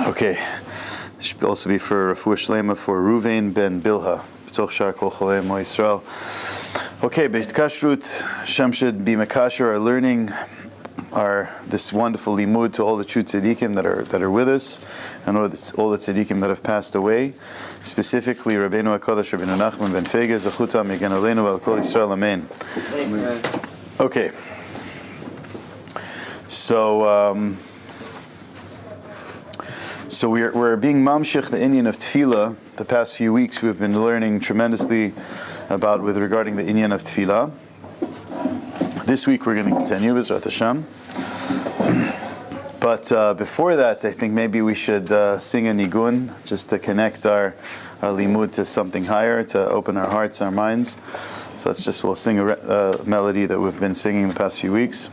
Okay, this should also be for Refuah Shlema for Ruvain ben Bilha. B'toch shar kol cholei Mo Yisrael. Okay, Beit Kashrut, Hashem should be Mekasher, our learning, this wonderful limud to all the true tzaddikim that are with us, and all the tzaddikim that have passed away. Specifically, Rabbeinu HaKadosh, Rabbeinu Nachman ben Fega, Zachuta Megan Aleinu Al Kol Yisrael, Amen. Okay, so we're being mamshich the inyan of Tefilla. The past few weeks we've been learning tremendously regarding the inyan of Tefilla. This week we're going to continue B'ezrat Hashem. But before that, I think maybe we should sing a nigun just to connect our limud to something higher, to open our hearts, our minds. So we'll sing a melody that we've been singing the past few weeks.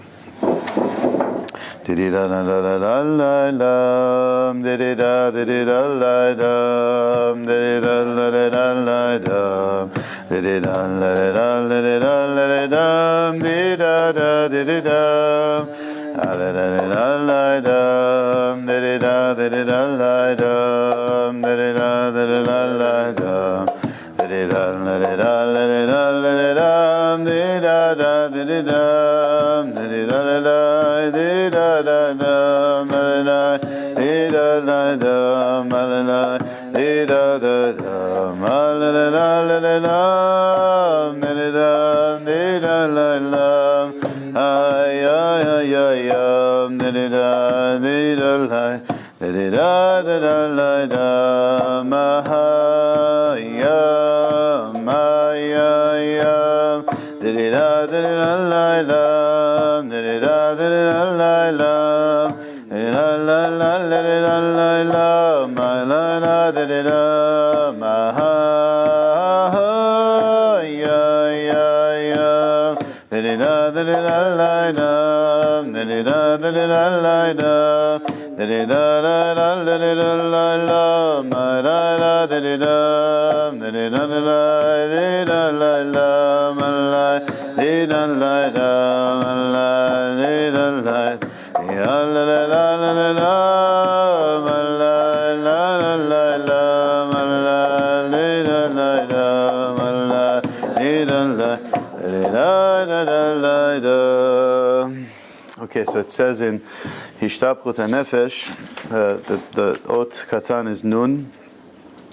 Okay, so it says in Hishtapchut HaNefesh, the Ot Katan is Nun.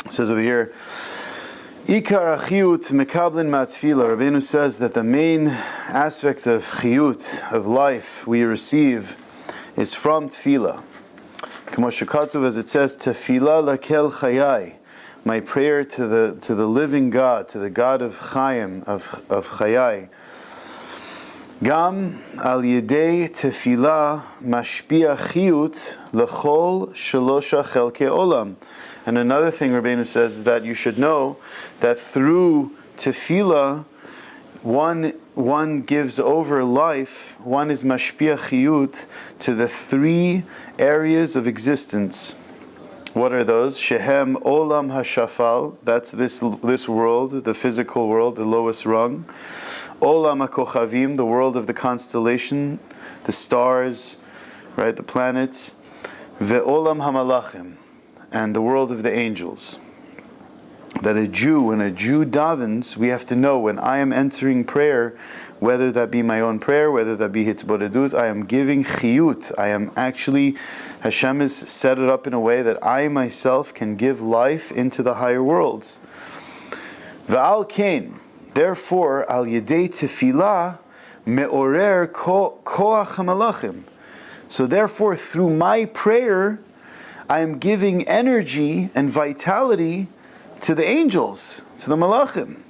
It says over here, Ikar HaChiyut Mekablin Ma'atfila. Rabbeinu says that the main aspect of Chiyut, of life, we receive is from Tefilla. K'mo shekatuv, as it says, Tefilla lakel chayai. My prayer to the living God, to the God of Chaim, of Chayai. Gam al yedei tefillah mashpia chiyut lechol shelosha chelkei olam. And another thing Rabbeinu says is that you should know that through tefillah, one gives over life, one is mashpia chiyut to the three areas of existence. What are those? Shehem olam hashafal, that's this world, the physical world, the lowest rung. Olam HaKochavim, the world of the constellation, the stars, right, the planets. Ve'olam HaMalachim, and the world of the angels. That when a Jew davens, we have to know when I am entering prayer, whether that be my own prayer, whether that be hitzbodedut, I am giving chiyut. I am actually, Hashem has set it up in a way that I myself can give life into the higher worlds. Ve'al kain. Therefore, al yedei tefillah me'orer koach hamalachim. So therefore, through my prayer, I am giving energy and vitality to the angels, to the malachim.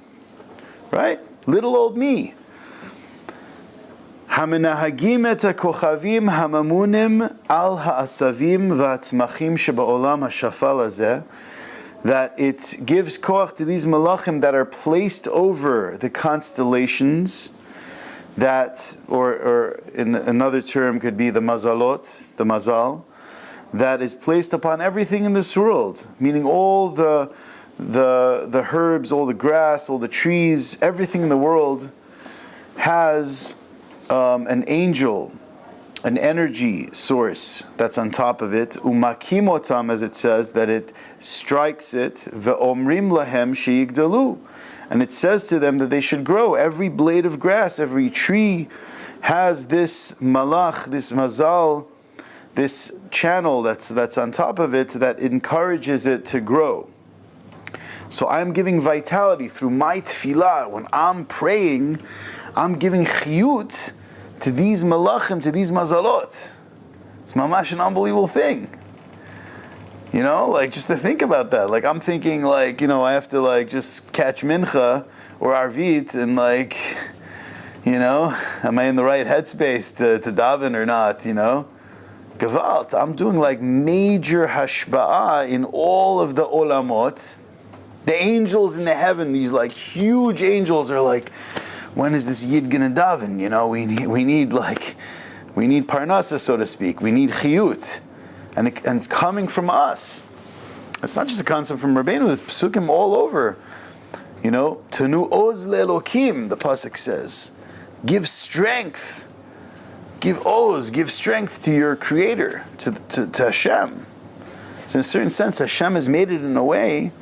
Right? Little old me. Hamenahagim et hakochavim hamamunim al ha'asavim v'atzmachim sheba'olam hashafal hazeh. That it gives koach to these malachim that are placed over the constellations, that, or in another term could be the mazalot, the mazal, that is placed upon everything in this world, meaning all the herbs, all the grass, all the trees, everything in the world has an angel an energy source that's on top of it. Umakimotam, as it says, that it strikes it. Ve'omrim lahem sheigdalu. And it says to them that they should grow. Every blade of grass, every tree has this malach, this mazal, this channel that's on top of it that encourages it to grow. So I'm giving vitality through my tefillah. When I'm praying, I'm giving chiyut to these malachim, to these mazalot. It's mamash an unbelievable thing. You know, like just to think about that. Like I'm thinking like, I have to like just catch mincha or arvit and like, am I in the right headspace to daven or not, Gevalt, I'm doing like major hashba'ah in all of the olamot. The angels in the heaven, these like huge angels are like, when is this yid gonna daven? We need parnasa, so to speak. We need chiyut. And it's coming from us. It's not just a concept from Rabbeinu, there's psukim all over. Tanu oz le'elokim, the pasuk says. Give strength. Give oz, give strength to your creator, to Hashem. So in a certain sense, Hashem has made it in a way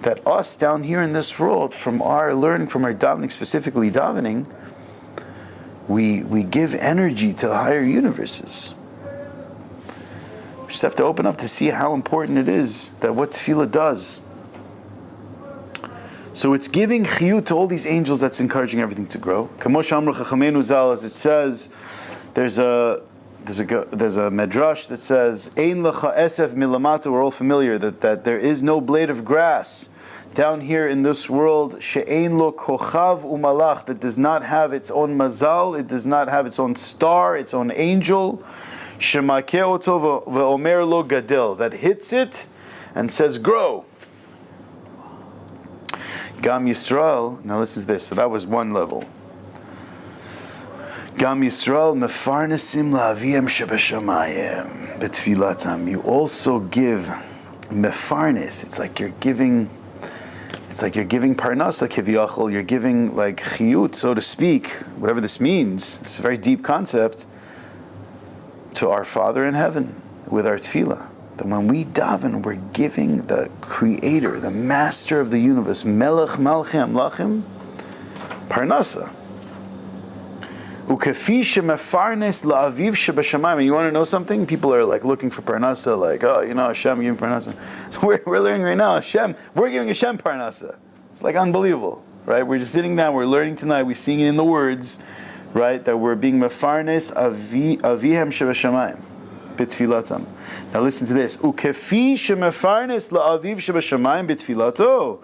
that us down here in this world, from our learning, from our davening, specifically davening, we give energy to the higher universes. We just have to open up to see how important it is that what tefillah does. So it's giving chiyut to all these angels that's encouraging everything to grow. Kamosh Amru Chachamenu Zal, as it says, there's a medrash that says, Ein lecha esef milamata, we're all familiar, that there is no blade of grass down here in this world, she'ein lo kochav umalach, that does not have its own mazal, it does not have its own star, its own angel, shemakeh oto ve'omer lo gadel, that hits it and says, grow. Gam Yisrael, now listen to this, so that was one level. Gam Yisrael mefarnesim la'aviem shebashamayim betfilatam. You also give mefarnes. It's like you're giving parnasa kiviyachol. You're giving like chiyut, so to speak, whatever this means. It's a very deep concept to our Father in heaven with our tefillah. That when we daven, we're giving the Creator, the Master of the universe, Melech Malchei Amlachim, parnasa. Ukefi shemefarnes la'aviv shebashamayim. And you want to know something? People are like looking for parnasa, like, Hashem giving parnasa. So we're learning right now, we're giving Hashem parnasa. It's like unbelievable, right? We're just sitting down, we're learning tonight, we're seeing it in the words, right? That we're being mefarnes avihem shebashamayim, b'tfilatam. Now listen to this. Ukefi shemefarnes la'aviv shebashamayim b'tfilato.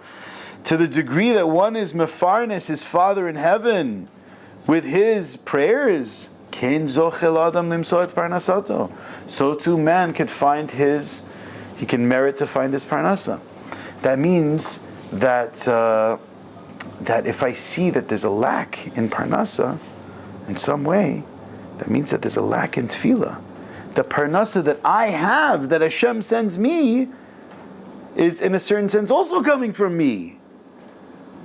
To the degree that one is mefarnes, his Father in heaven, with his prayers, so too man can find he can merit to find his parnasa. That means that if I see that there's a lack in parnasa, in some way, that means that there's a lack in tefillah. The parnasa that I have, that Hashem sends me, is in a certain sense also coming from me.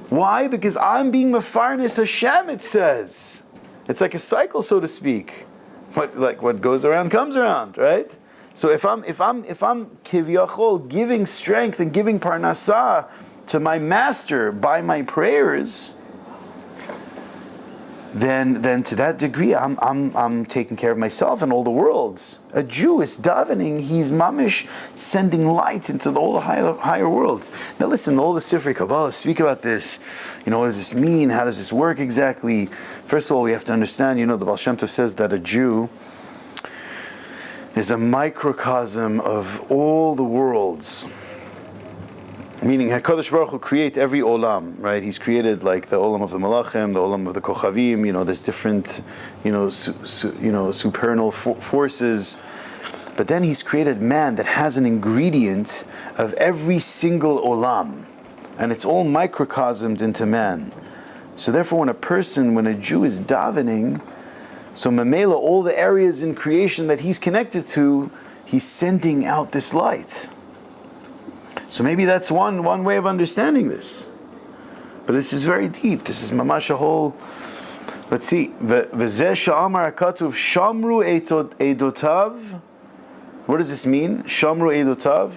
Why? Because I'm being mefarnes Hashem, it says. It's like a cycle, so to speak. What goes around comes around, right? So if I'm kiviyachol giving strength and giving parnasa to my master by my prayers, then to that degree I'm taking care of myself and all the worlds. A Jew is davening, he's mamish sending light into all the higher worlds. Now listen, all the Sifrei Kabbalah speak about this. What does this mean? How does this work exactly? First of all, we have to understand, the Baal Shem Tov says that a Jew is a microcosm of all the worlds. Meaning, HaKadosh Baruch Hu create every olam, right? He's created like the olam of the malachim, the olam of the kochavim. There's different, supernal forces. But then He's created man that has an ingredient of every single olam, and it's all microcosmed into man. So therefore, when a Jew is davening, so Mamela, all the areas in creation that he's connected to, he's sending out this light. So maybe that's one way of understanding this. But this is very deep. This is mamash a whole Let's see. V'zeh sha'amar hakatuv shamru eidotav. What does this mean? Shamru eidotav,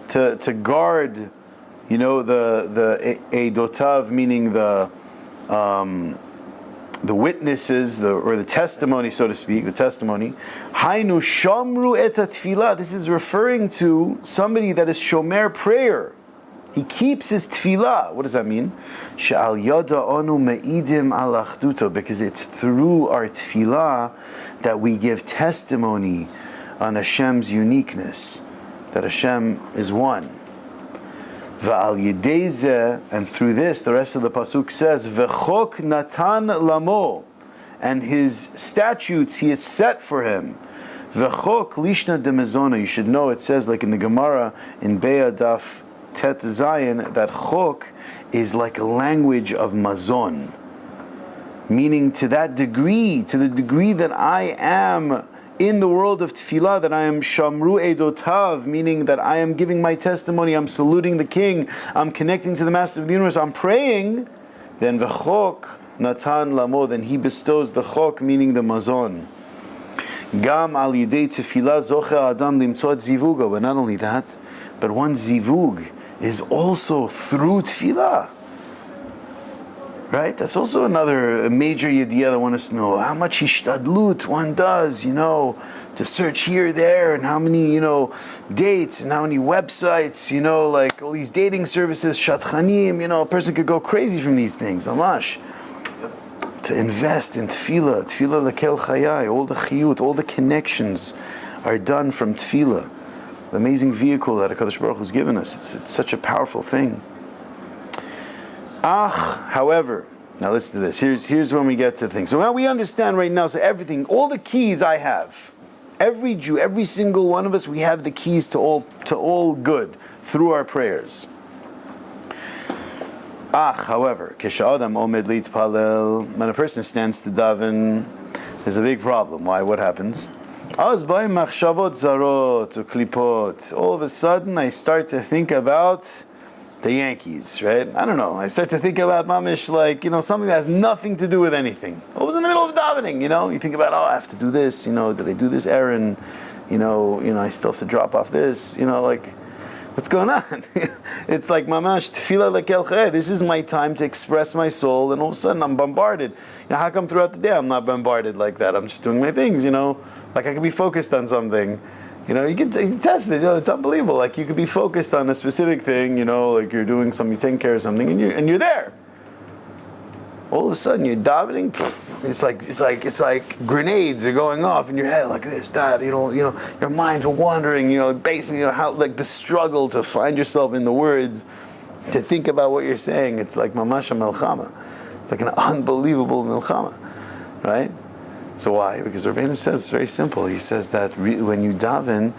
to guard, the eidotav, meaning the witnesses, or the testimony, so to speak, the testimony. Hainu shamru et tefillah. This is referring to somebody that is shomer prayer. He keeps his tefillah. What does that mean? She'al yada anu me'idim al achduto, because it's through our tefillah that we give testimony on Hashem's uniqueness, that Hashem is one. Va'al yedei zeh, and through this, the rest of the pasuk says, voch natan lamo, and his statutes he has set for him. Voch lishna de mezona. You should know, it says, like in the Gemara in Be'ah Daf Tet Zayin, that chok is like a language of mazon, meaning to the degree that I am in the world of tefillah, that I am shamru eidotav, meaning that I am giving my testimony, I'm saluting the king, I'm connecting to the master of the universe, I'm praying, then v'chok natan lamo, then he bestows the chok, meaning the mazon. Gam al yidei tefillah zoche adam limtzot zivuga. But not only that, but one zivug is also through tefillah. Right? That's also another major yediyah that I want us to know. How much hishtadlut one does, to search here, there, and how many, dates, and how many websites, like all these dating services, shatchanim, a person could go crazy from these things, mamash. To invest in tefillah lekel chayai, all the chiyut, all the connections are done from tefillah. The amazing vehicle that HaKadosh Baruch Hu has given us. It's such a powerful thing. However, now listen to this. Here's when we get to things. So now we understand right now, so everything, all the keys I have, every Jew, every single one of us, we have the keys to all good through our prayers. However, when a person stands to daven, there's a big problem. Why? What happens? All of a sudden, I start to think about the Yankees, right? I don't know. I start to think about mamish, like, something that has nothing to do with anything. I was in the middle of davening, you think about, I have to do this, did I do this errand? I still have to drop off this, like, what's going on? It's like mamash tefillah lekel chayei. This is my time to express my soul, and all of a sudden I'm bombarded. How come throughout the day I'm not bombarded like that? I'm just doing my things, like I can be focused on something. You can test it. It's unbelievable. Like you could be focused on a specific thing. Like you're doing something, you're taking care of something, and you're there. All of a sudden, you're davening. It's like grenades are going off in your head, like this, that. Your minds are wandering. Basically, how like the struggle to find yourself in the words, to think about what you're saying. It's like mamasha melchama. It's like an unbelievable melchama, right? So why? Because Rabbeinu says it's very simple. He says that when you daven,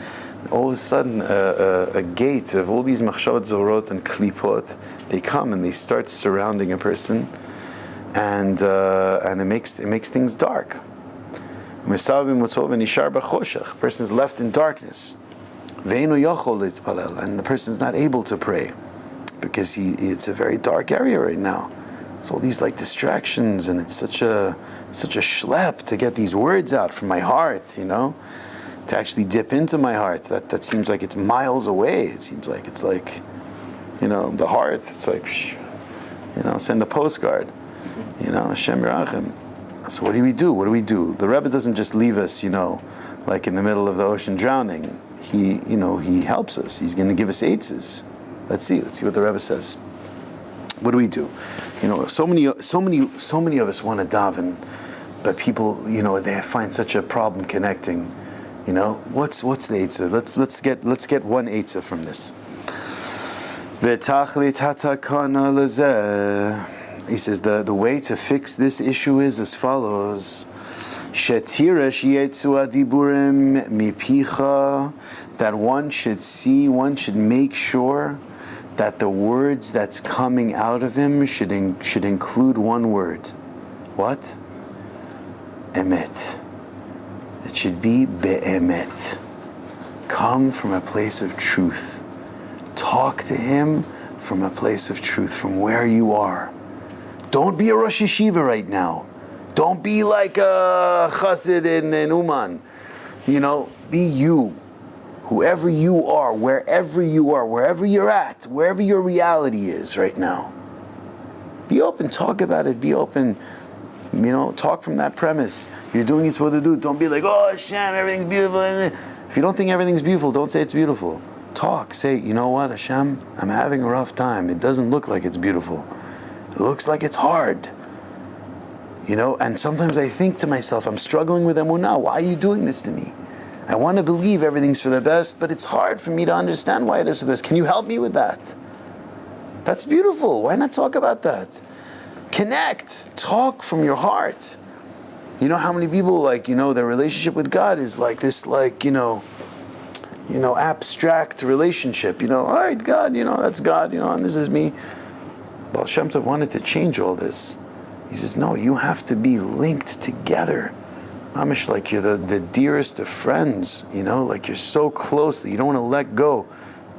all of a sudden a gate of all these machshavot zorot and klipot, they come and they start surrounding a person, and it makes things dark. A person is left in darkness, and the person is not able to pray because it's a very dark area right now. It's all these like distractions, and it's such a schlep to get these words out from my heart, to actually dip into my heart. That seems like it's miles away. It seems like it's like, the heart. It's like, send a postcard, Hashem Yerachim. So what do we do? The Rebbe doesn't just leave us, like in the middle of the ocean drowning. He helps us. He's going to give us eitzes. Let's see what the Rebbe says. What do we do? So many of us want to daven, but people, they find such a problem connecting. What's the eitzah? Let's get one eitzah from this. He says the way to fix this issue is as follows: that one should make sure that the words that's coming out of him should include one word. What? Emet. It should be be'emet. Come from a place of truth. Talk to him from a place of truth, from where you are. Don't be a Rosh Yeshiva right now. Don't be like a chassid in Uman. Be you. Whoever you are, wherever you're at, wherever your reality is right now. Be open, talk about it, be open, talk from that premise. You're doing what you're supposed to do. Don't be like, oh Hashem, everything's beautiful. If you don't think everything's beautiful, don't say it's beautiful. Talk, say, you know what, Hashem, I'm having a rough time. It doesn't look like it's beautiful. It looks like it's hard. And sometimes I think to myself, I'm struggling with emunah. Why are you doing this to me? I want to believe everything's for the best, but it's hard for me to understand why it is for the best. Can you help me with that? That's beautiful. Why not talk about that? Connect. Talk from your heart. You know how many people, their relationship with God is like this, abstract relationship. All right, God, that's God, and this is me. Baal Shem Tov wanted to change all this. He says, no, you have to be linked together. Mamish, like you're the dearest of friends, like you're so close that you don't want to let go.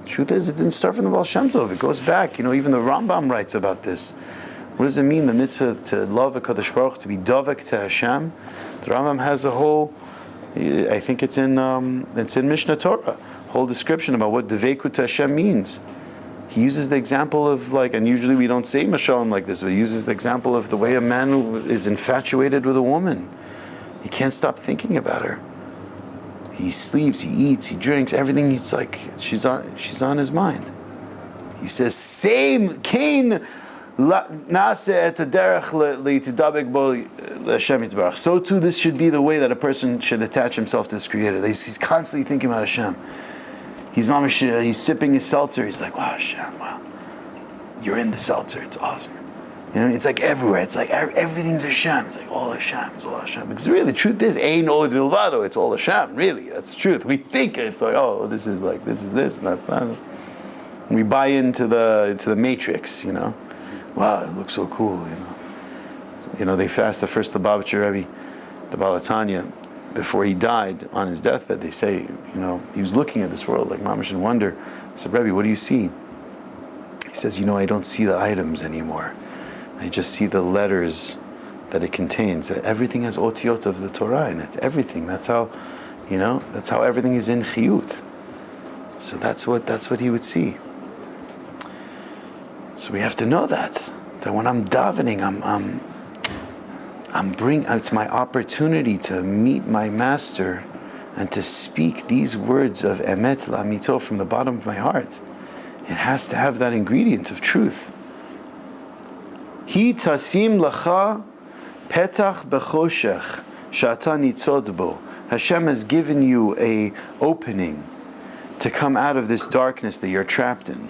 The truth is, it didn't start from the Baal Shem Tov. It goes back. Even the Rambam writes about this. What does it mean, the mitzvah to love HaKadosh Baruch Hu, to be dovek to Hashem? The Rambam has a whole, I think it's in Mishnah Torah, whole description about what devekut to Hashem means. He uses the example of and usually we don't say Mashalom like this, but he uses the example of the way a man who is infatuated with a woman. He can't stop thinking about her. He sleeps, he eats, he drinks, everything. It's like she's on his mind. He says, "Same Cain nase et derech leitidabek bo l'Hashem yitbarach." So too, this should be the way that a person should attach himself to his Creator. He's constantly thinking about Hashem. He's sipping his seltzer. He's like, "Wow, Hashem, wow, you're in the seltzer. It's awesome." It's like everywhere. It's like everything's Hashem. It's like all Hashem. It's all Hashem. Because really, the truth is, ein od milvado. It's all Hashem. Really, that's the truth. We think it's like, oh, this is this, and that. We buy into the matrix. Wow, it looks so cool. So, they fast the first Lubavitcher Rebbe, the Balatanya, before he died on his deathbed. They say, he was looking at this world like mamish in wonder. I said, Rebbe, what do you see? He says, I don't see the items anymore. I just see the letters that it contains. That everything has otiyot of the Torah in it. Everything. That's how, that's how everything is in chiyut. So that's what he would see. So we have to know that when I'm davening, it's my opportunity to meet my master and to speak these words of emet la'amito from the bottom of my heart. It has to have that ingredient of truth. Hi tasim lacha petach bechoshech shata nitzod bo. Hashem has given you a opening to come out of this darkness that you're trapped in.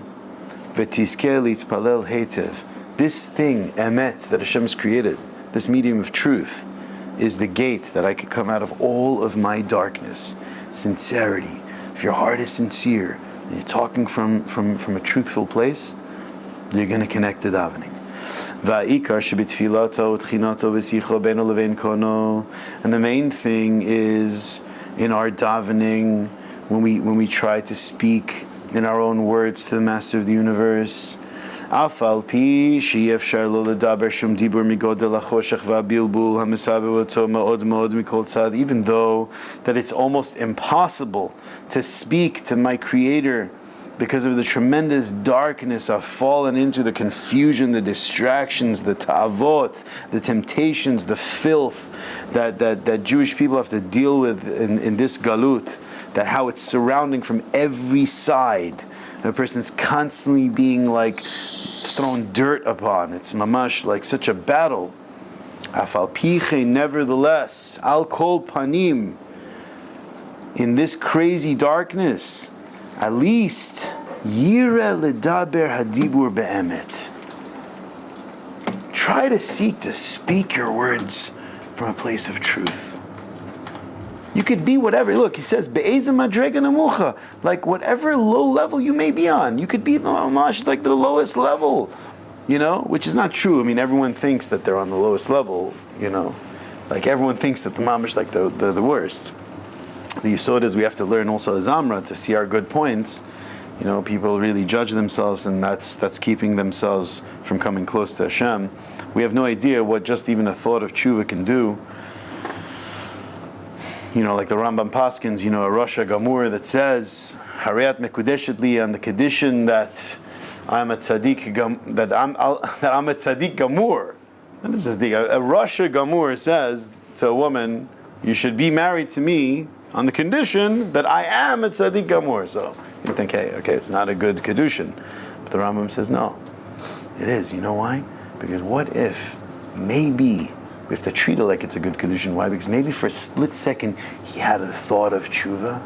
V'tizkeh litzpalel heitev. This thing, emet, that Hashem has created, this medium of truth, is the gate that I could come out of all of my darkness. Sincerity. If your heart is sincere and you're talking from a truthful place, you're going to connect to davening. And the main thing is in our davening, when we try to speak in our own words to the Master of the Universe, even though that it's almost impossible to speak to my Creator because of the tremendous darkness I've fallen into, the confusion, the distractions, the ta'avot, the temptations, the filth that Jewish people have to deal with in this galut, that how it's surrounding from every side. A person's constantly being thrown dirt upon. It's mamash like such a battle. Afal piche, nevertheless, al kol panim, in this crazy darkness, at least yire ledaber hadibur be'emet. Try to seek to speak your words from a place of truth. You could be whatever. Look, he says, be'ezem madrega namucha, like whatever low level you may be on. You could be mamash like the lowest level, which is not true. I mean, everyone thinks that they're on the lowest level, like everyone thinks that the mamash like the worst. The yisod is we have to learn also as Amra to see our good points, people really judge themselves, and that's keeping themselves from coming close to Hashem. We have no idea what just even a thought of tshuva can do. Like the Rambam Paskins, a Rasha Gamur that says, Hariat Mekudeshet li, on the condition that I'm a tzaddik, that I'm a tzaddik Gamur. And this is a Rasha Gamur says to a woman, you should be married to me on the condition that I am a tzaddik Gamur. So you think, hey, okay, it's not a good kedushin. But the Rambam says, no, it is. You know why? Because what if, maybe, we have to treat it like it's a good kedushin. Why? Because maybe for a split second, he had a thought of tshuva.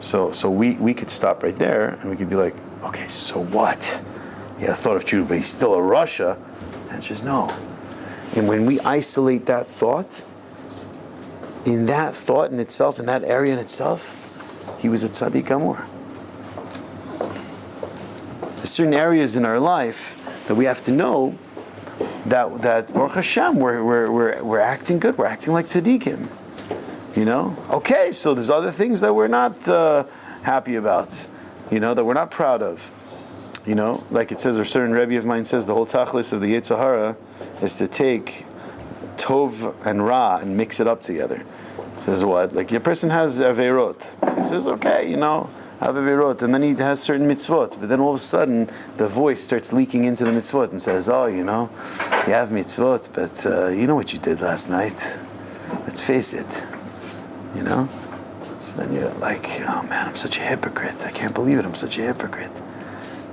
So we could stop right there, and we could be like, okay, so what? He had a thought of tshuva, but he's still a Rasha. The answer is no. And when we isolate that thought, in that thought in itself, in that area in itself, he was a tzaddik gamur. There's certain areas in our life that we have to know that Baruch Hashem, we're acting good, we're acting like tzaddikim. Okay, so there's other things that we're not happy about, that we're not proud of. Like it says, a certain Rebbe of mine says, the whole tachlis of the Yetzer Hara is to take Tov and Ra and mix it up together. Says what? Like your person has Averot. So he says, okay, have Averot, and then he has certain mitzvot. But then all of a sudden, the voice starts leaking into the mitzvot and says, oh, you have mitzvot, but you know what you did last night? Let's face it. So then you're like, oh man, I'm such a hypocrite. I can't believe it, I'm such a hypocrite.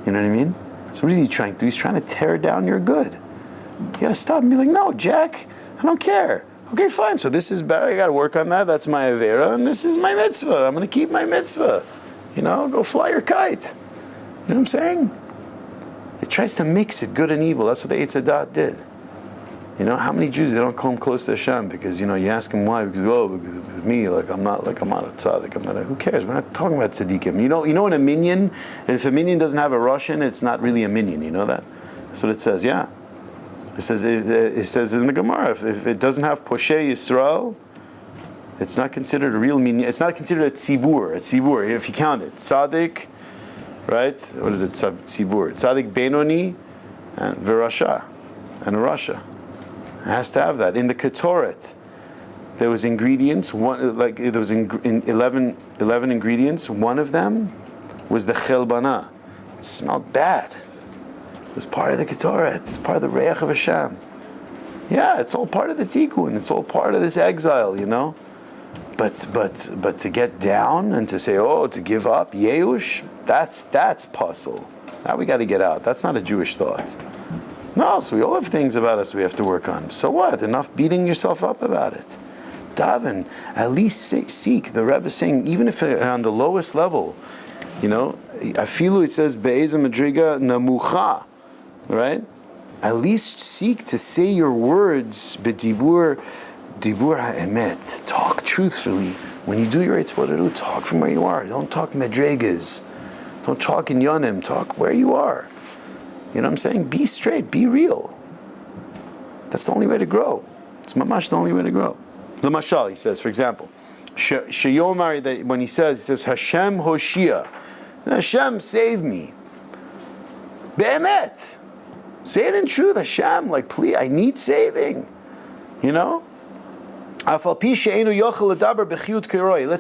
You know what I mean? So what is he trying to do? He's trying to tear down your good. You gotta stop and be like, no, Jack, I don't care. Okay, fine, so this is bad, I gotta work on that, that's my Avera, and this is my mitzvah. I'm gonna keep my mitzvah. Go fly your kite. You know what I'm saying? It tries to mix it, good and evil. That's what the Eitz Hadat did. How many Jews, they don't come close to Hashem because, you ask them why, because, because me, I'm not a tzaddik, who cares? We're not talking about tzaddikim. In a minyan, if a minyan doesn't have a Russian, it's not really a minyan, you know that? That's what it says, yeah. It says in the Gemara, if it doesn't have Poshei Yisrael, it's not considered a real minyan. It's not considered a tzibur, if you count it. Tzaddik, right? What is it? Tzibur. Tzaddik Benoni and Virasha and a Rasha. It has to have that. In the Ketoret, there was ingredients. There was in 11 ingredients. One of them was the chelbana. It smelled bad. It was part of the Ketoret. It's part of the Reach of Hashem. Yeah, it's all part of the Tikkun. It's all part of this exile, But to get down and to say, to give up, Yeush, that's puzzle. That we got to get out. That's not a Jewish thought. No, so we all have things about us we have to work on. So what? Enough beating yourself up about it. Daven, at least seek. The Rebbe is saying, even if on the lowest level, afilu, it says, be'eza madriga namucha, right? At least seek to say your words, bedibur ha'emet. Talk truthfully. When you do your Eitzvot, talk from where you are. Don't talk medregas. Don't talk in yonim. Talk where you are. You know what I'm saying? Be straight, be real. That's the only way to grow. It's mamash the only way to grow. L'mashal, he says, for example, Sheyomar, that when he says Hashem Hoshia, Hashem save me. Be'emet. Say it in truth, Hashem, please, I need saving. Let's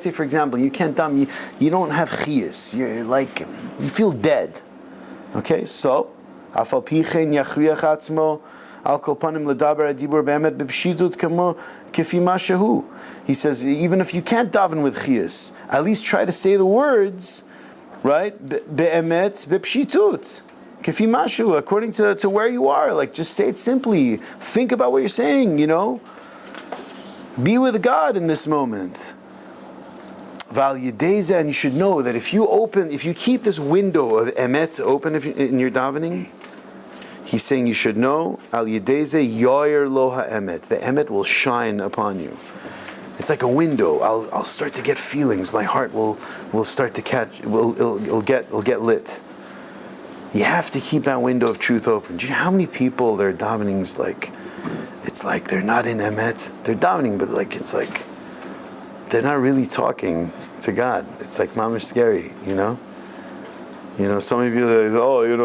say, for example, you can't you don't have chiyas. You feel dead. Okay, so he says, even if you can't daven with chiyas, at least try to say the words, right? Be'emet b'pshitut. Kifi mashu, according to where you are. Just say it simply. Think about what you're saying, Be with God in this moment. Val Yedeza, and you should know that if you keep this window of emet open in your davening, he's saying you should know, Al Yedeza yoyer loha emet. The emet will shine upon you. It's like a window. I'll start to get feelings. My heart will start to catch. It'll get lit. You have to keep that window of truth open. Do you know how many people their davening's it's like they're not in emet. They're davening, but it's like they're not really talking to God. It's mamish scary, Some of you are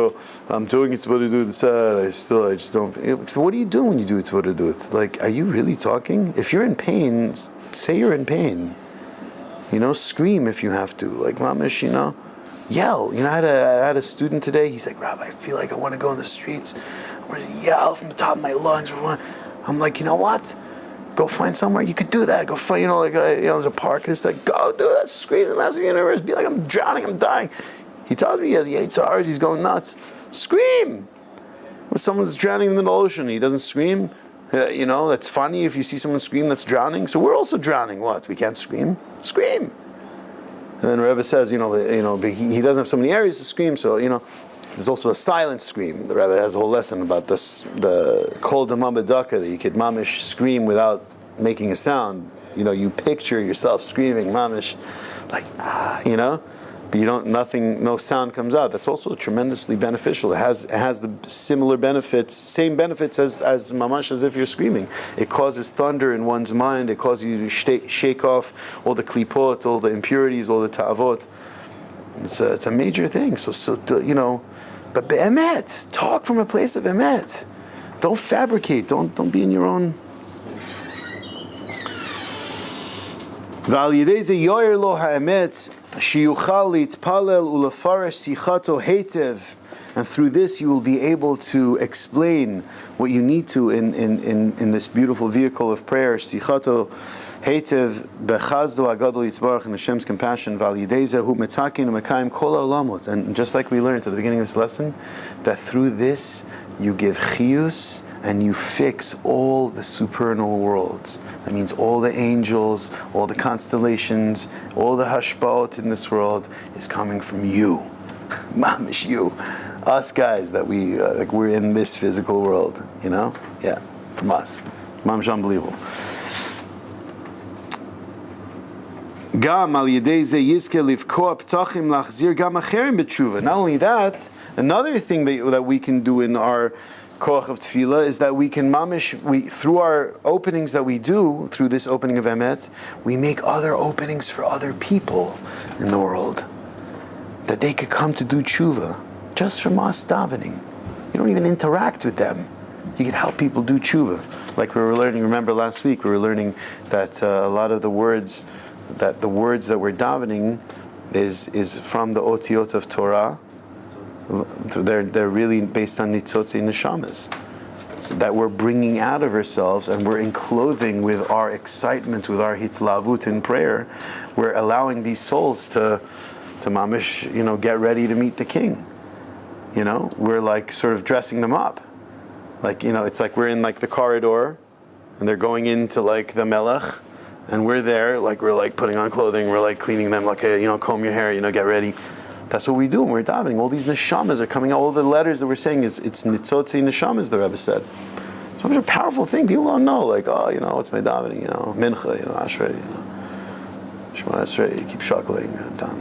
like, I'm doing it's what to do this. I just don't. What do you do when you do it's what to do it? Like, are you really talking? If you're in pain, say you're in pain. Scream if you have to. Like, mamish, yell. I had a student today. He's like, Rabbi, I feel like I want to go in the streets. I want to yell from the top of my lungs. I'm like, you know what? Go find somewhere you could do that. Go find, there's a park. It's like, go do that. Scream the massive universe. Be like, I'm drowning. I'm dying. He tells me he has Yitzhar. He's going nuts. Scream. When someone's drowning in the ocean, he doesn't scream. That's funny if you see someone scream that's drowning. So we're also drowning. What? We can't scream? Scream. And then Rebbe says, he doesn't have so many areas to scream. So there's also a silent scream. The Rebbe has a whole lesson about this, the kol dama bedaka, that you could mamish scream without making a sound. You picture yourself screaming mamish, like but no sound comes out. That's also tremendously beneficial. It has the similar benefits, same benefits as mamash, as if you're screaming. It causes thunder in one's mind. It causes you to shake off all the klipot, all the impurities, all the ta'avot. It's a major thing. But be'emet, talk from a place of emet. Don't fabricate. Don't be in your own. V'al yidei ze yoyer lo ha'emet. And through this you will be able to explain what you need to in this beautiful vehicle of prayer. Sichato heitev bechazdo agadol yitzbarach, in Hashem's compassion. And just like we learned at the beginning of this lesson, that through this you give chiyus and you fix all the supernal worlds. That means all the angels, all the constellations, all the hashbaot in this world is coming from you. Mamish, you. Us guys, that we're in this physical world, Yeah, from us. Mamish, unbelievable. Not only that, another thing that we can do in our koach of tefillah is that we can through our openings that we do, through this opening of emet, we make other openings for other people in the world, that they could come to do tshuva just from us davening. You don't even interact with them. You can help people do tshuva. Like we were learning, remember last week, we were learning that a lot of the words that we're davening is from the otiot of Torah. They're really based on nitzotzi neshamas, so that we're bringing out of ourselves and we're enclothing with our excitement, with our hitzlavut in prayer. We're allowing these souls to mamish, get ready to meet the King. We're like sort of dressing them up, like it's like we're in like the corridor, and they're going into like the melech, and we're there, like we're like putting on clothing, we're like cleaning them, like hey, comb your hair, get ready. That's what we do when we're davening. All these neshamas are coming out. All the letters that we're saying it's nitzotzi neshamas, the Rebbe said. So it's a powerful thing. People don't know. Like, what's my davening? Mincha, Ashrei, Shema Esrei, keep shuckling, down,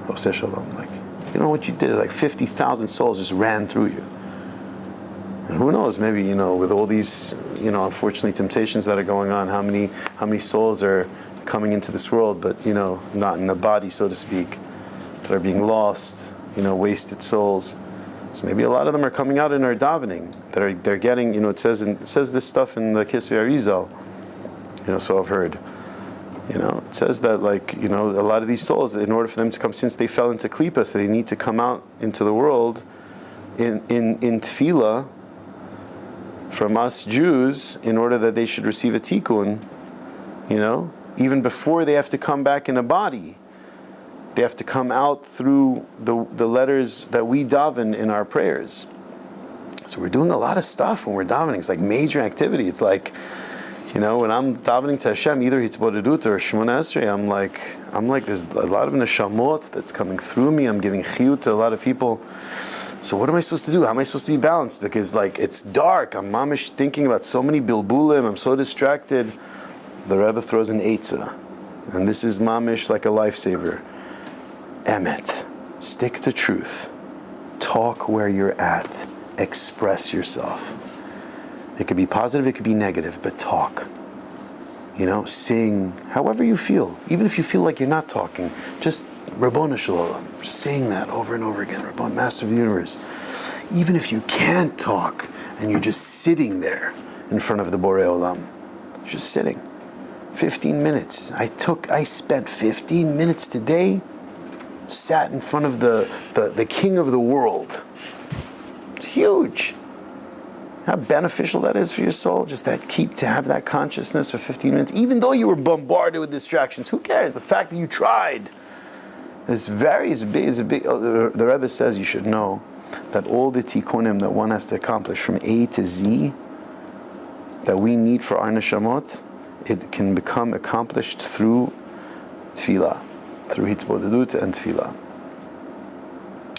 Oseh Shalom. Like, what you did? Like 50,000 souls just ran through you. And who knows? Maybe with all these, unfortunately temptations that are going on, how many souls are coming into this world, but not in the body, so to speak. That are being lost, wasted souls. So maybe a lot of them are coming out in our davening. They're getting, it says this stuff in the Kisvei Arizal. So I've heard. It says that a lot of these souls, in order for them to come, since they fell into klipa, so they need to come out into the world in tefillah from us Jews, in order that they should receive a tikkun. Even before they have to come back in a body. They have to come out through the letters that we daven in our prayers. So we're doing a lot of stuff when we're davening. It's like major activity. It's like, when I'm davening to Hashem, either Hitzbodedut or Shemona Esrei, I'm like, there's a lot of neshamot that's coming through me. I'm giving chiyut to a lot of people. So what am I supposed to do? How am I supposed to be balanced? Because it's dark. I'm mamish thinking about so many bilbulim. I'm so distracted. The Rebbe throws an eitzah. And this is mamish like a lifesaver. Emet. Stick to truth. Talk where you're at. Express yourself. It could be positive, it could be negative, but talk. Sing, however you feel. Even if you feel like you're not talking, just Rabbona Shalom, saying that over and over again, Rabbon, Master of the Universe. Even if you can't talk and you're just sitting there in front of the Borei Olam, just sitting, 15 minutes. I spent 15 minutes today, sat in front of the King of the world. It's huge. How beneficial that is for your soul, just to have that consciousness for 15 minutes, even though you were bombarded with distractions. Who cares? The fact that you tried is a big. The Rebbe says you should know that all the tikkunim that one has to accomplish from A to Z that we need for our neshamot, it can become accomplished through tefillah, through hitbodedut and tefillah.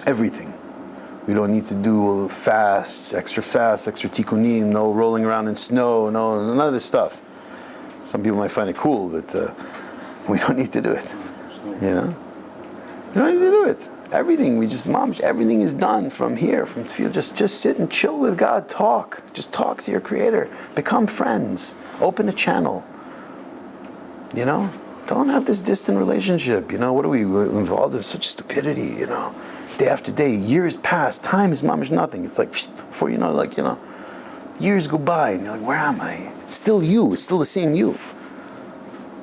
Everything. We don't need to do fasts, extra tikkunim, no rolling around in snow, none of this stuff. Some people might find it cool, but we don't need to do it. You know? We don't need to do it. Everything, everything is done from here, from tefillah. Just sit and chill with God, talk. Just talk to your Creator. Become friends. Open a channel. You know? Don't have this distant relationship. You know, what are we involved in? Such stupidity, you know? Day after day, years pass, time is mamish nothing. It's like, before you know, years go by, and you're like, where am I? It's still you, it's still the same you.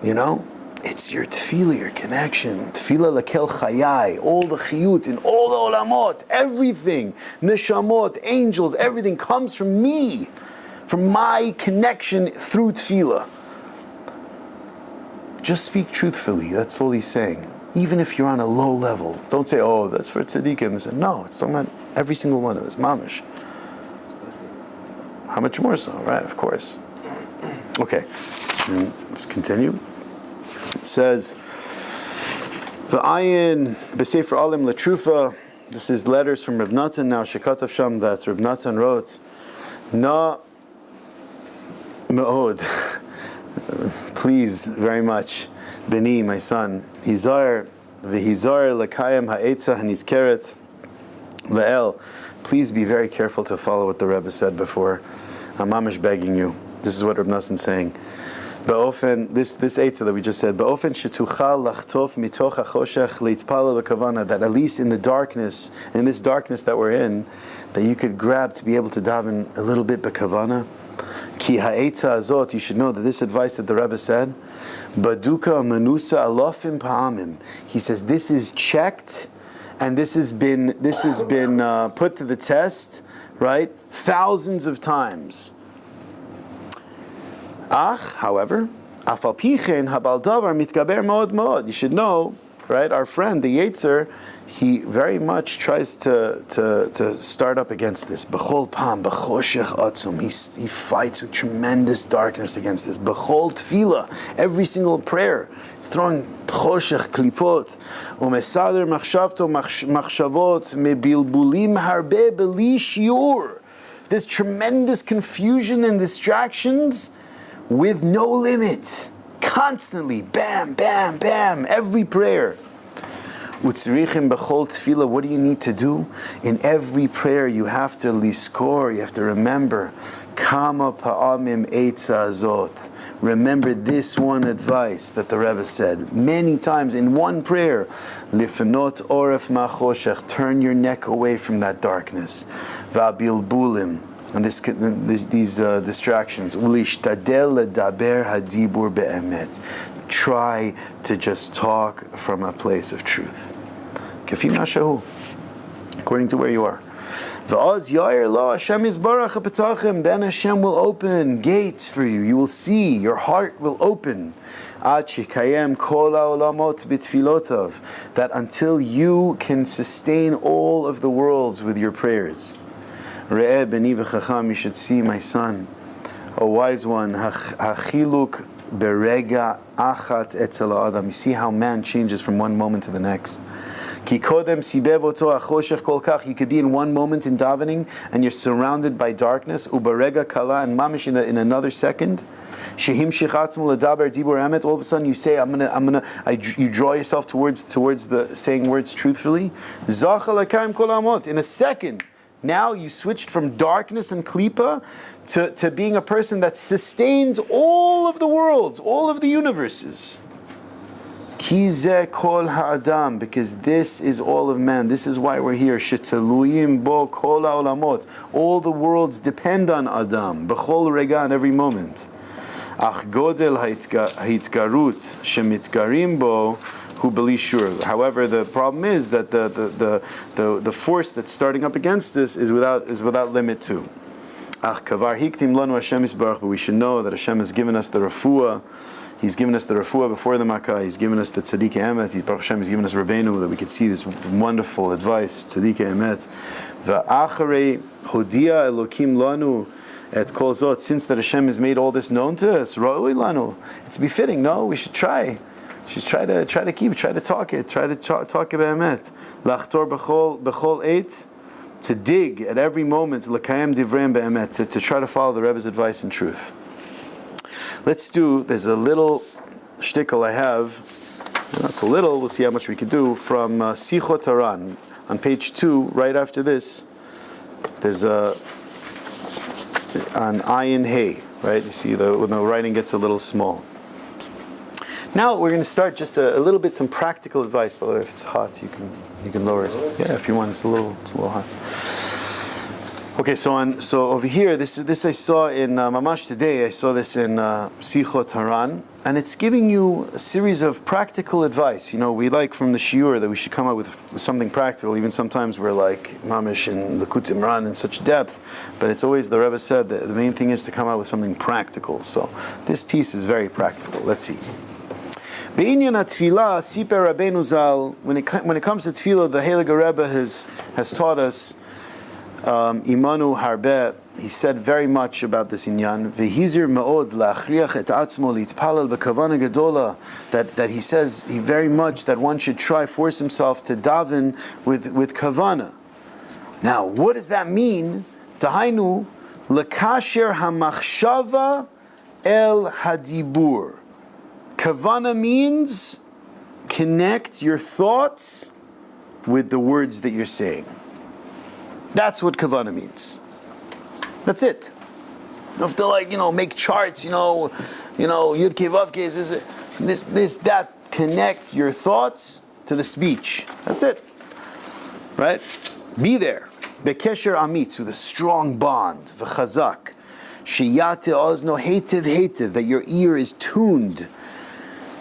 You know? It's your tefillah, your connection. Tefillah lakel chayai, all the chiyut in all the olamot, everything, neshamot, angels, everything comes from me, from my connection through tefillah. Just speak truthfully, that's all he's saying. Even if you're on a low level, don't say, oh, that's for tzaddikim. No, it's talking about every single one of us, mamish. How much more so, right? Of course. Okay, let's continue. It says, V'ayin b'sefer alim l'trufa. This is letters from Reb Natan, now Shekatav Sham, that Reb Natan wrote, Na me'od, please, very much, Beni, my son, Hizar, v'hizar l'kayim ha'etza hanizkeret le'el. Please be very careful to follow what the Rebbe said before. I'm mamish begging you. This is what Reb Nassan's saying. Ba'ofen, this etza that we just said, Ba'ofen shetuchal lachtof mitoch hachoshech leitzpala v'kavana, that at least in the darkness, in this darkness that we're in, that you could grab to be able to daven a little bit b'kavana. Ki ha'etza azot, you should know that this advice that the Rebbe said, Baduka manusa alofim pa'amim. He says this is checked, and this has been put to the test, right? Thousands of times. However, afal pichen habal davar mitgaber mod mod. You should know, right? Our friend the Yetzer, he very much tries to start up against this. B'chol pam, b'choshech atzum. He fights with tremendous darkness against this. B'chol tefillah, every single prayer, he's throwing choshech klipot. Umesader machshavto machshavot mebilbulim harbe beli shiur. This tremendous confusion and distractions with no limit, constantly, bam, bam, bam, every prayer. Utzrichim b'chol tefillah. What do you need to do? In every prayer you have to liskor, you have to remember, kama pa'amim eitza azot. Remember this one advice that the Rebbe said many times in one prayer. Lifnot oref machoshech. Turn your neck away from that darkness. Va'bilbulim. And these distractions. Ulishtadel ledaber hadibur be'emet. Try to just talk from a place of truth. Kafim nashahu, according to where you are. V'az yair lo Hashem yizbarach ha'petachim. Then Hashem will open gates for you. You will see. Your heart will open. Ad shekayem kol ha'olamot b'tfilotav. That until you can sustain all of the worlds with your prayers. Re'eh b'ni v'chacham, you should see, my son, a wise one, hachiluk berega achat etzel ha'adam. You see how man changes from one moment to the next. Ki kodem sibev oto achoshech kol kach. You could be in one moment in davening and you're surrounded by darkness. Uberega kala, and mamish in another second. Shehim shechatzmu ledaber dibur emet. All of a sudden you say, you draw yourself towards the saying words truthfully. Zacha l'kaim kol amot. In a second. Now you switched from darkness and klipa to being a person that sustains all of the worlds, all of the universes. Ki ze kol ha'adam, because this is all of man. This is why we're here. Sheteluyim bo kol ha'olamot. All the worlds depend on Adam. B'chol rega, in every moment. Ach godel ha'itgarut shemitgarim bo hu b'li shiur. However, the problem is that the force that's starting up against this is without limit too. Ach kavar hiktim lanu Hashem yisbarach, but we should know that Hashem has given us the refuah. He's given us the refuah before the Makkah. He's given us the tzadikei emet. Baruch Hashem, He's given us Rabbeinu, that we could see this wonderful advice, tzadikei emet. Va'acharei hodia Elokim lanu et kol zot. Since that Hashem has made all this known to us, ra'ui lanu. It's befitting. No, we should try. We should try to talk it. Try to talk about emet. Lachtor b'chol eit. To dig at every moment, l'kayem divreim be'emet. To try to follow the Rebbe's advice in truth. There's a little shtickle I have, not so little, we'll see how much we can do, from Sichot Haran. On page 2, right after this, there's an ayin hey, right? You see when the writing gets a little small. Now we're going to start just a little bit, some practical advice. By the way, if it's hot, you can lower it. Yeah, if you want, it's a little hot. Okay, so over here, this I saw in Mamash today. I saw this in Sichot Haran, and it's giving you a series of practical advice. You know, we like from the shiur that we should come up with something practical. Even sometimes we're like Mamish and Likutei Moharan in such depth, but it's always, the Rebbe said that the main thing is to come out with something practical. So this piece is very practical. Let's see. Be'inyan Tefilla, Siper Rabbeinu Zal. When it comes to Tefillah, the Heilige Rebbe has taught us. Imanu Harbe, he said very much about this inyan. Vehizir ma'od la'achriach et atzmo litpalal bekavana gedola. That he says very much that one should force himself to daven with kavana. Now, what does that mean? Tahainu lekasher hamachshava el hadibur. Kavana means connect your thoughts with the words that you're saying. That's what kavana means. That's it. You have to make charts, yud kei vav kei, this, that. Connect your thoughts to the speech. That's it. Right? Be there. Bekesher amitz, with a strong bond. V'chazak. Sheyate ozno hetiv, that your ear is tuned.